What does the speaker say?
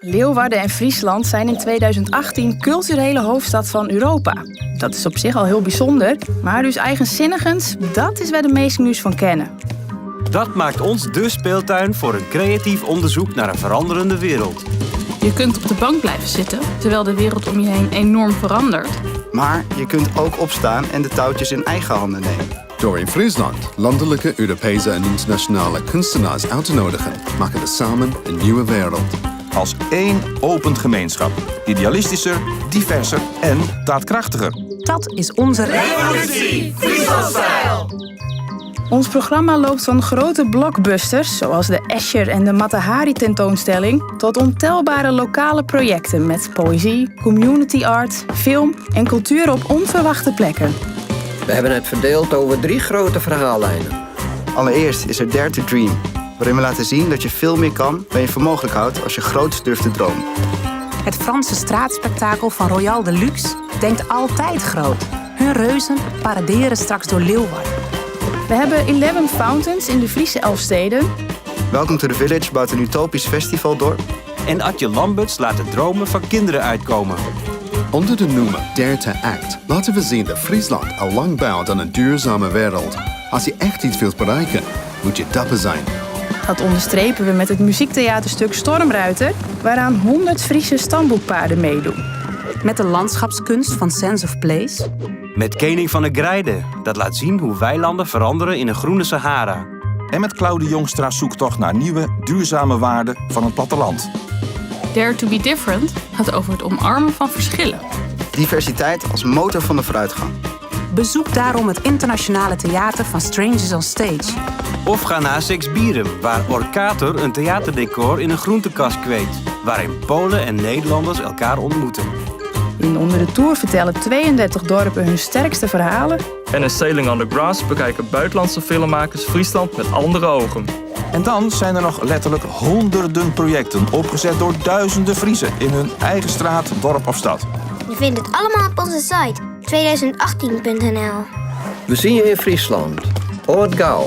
Leeuwarden en Friesland zijn in 2018 culturele hoofdstad van Europa. Dat is op zich al heel bijzonder, maar dus eigenzinnigens, dat is waar de meesten nieuws van kennen. Dat maakt ons de speeltuin voor een creatief onderzoek naar een veranderende wereld. Je kunt op de bank blijven zitten, terwijl de wereld om je heen enorm verandert. Maar je kunt ook opstaan en de touwtjes in eigen handen nemen. Door in Friesland landelijke, Europese en internationale kunstenaars uit te nodigen, maken we samen een nieuwe wereld. Als één opend gemeenschap. Idealistischer, diverser en daadkrachtiger. Dat is onze Revolutie Frieslandstijl! Ons programma loopt van grote blockbusters, zoals de Escher en de Mata Hari tentoonstelling, tot ontelbare lokale projecten met poëzie, community art, film en cultuur op onverwachte plekken. We hebben het verdeeld over 3 grote verhaallijnen. Allereerst is er Dare to Dream, waarin we laten zien dat je veel meer kan dan je voor mogelijk houdt als je groots durft te dromen. Het Franse straatspektakel van Royal Deluxe denkt altijd groot. Hun reuzen paraderen straks door Leeuwarden. We hebben 11 fountains in de Friese Elfsteden. Welcome to the Village bouwt een utopisch festivaldorp. En Adje Lamberts laat de dromen van kinderen uitkomen. Onder de noemer Dare to Act laten we zien dat Friesland al lang bouwt aan een duurzame wereld. Als je echt iets wilt bereiken, moet je dapper zijn. Dat onderstrepen we met het muziektheaterstuk Stormruiter, waaraan 100 Friese stamboekpaarden meedoen. Met de landschapskunst van Sense of Place. Met Kening van de Grijde, dat laat zien hoe weilanden veranderen in een groene Sahara. En met Claude Jongstra zoektocht naar nieuwe, duurzame waarden van het platteland. Dare to be different gaat over het omarmen van verschillen. Diversiteit als motor van de vooruitgang. Bezoek daarom het internationale theater van Strangers on Stage. Of ga naar Sexbierum, waar Orkater een theaterdecor in een groentekast kweekt, waarin Polen en Nederlanders elkaar ontmoeten. In Onder de Tour vertellen 32 dorpen hun sterkste verhalen. En in Sailing on the Grass bekijken buitenlandse filmmakers Friesland met andere ogen. En dan zijn er nog letterlijk honderden projecten opgezet door duizenden Friezen in hun eigen straat, dorp of stad. Je vindt het allemaal op onze site 2018.nl. We zien je in Friesland. Oort gauw.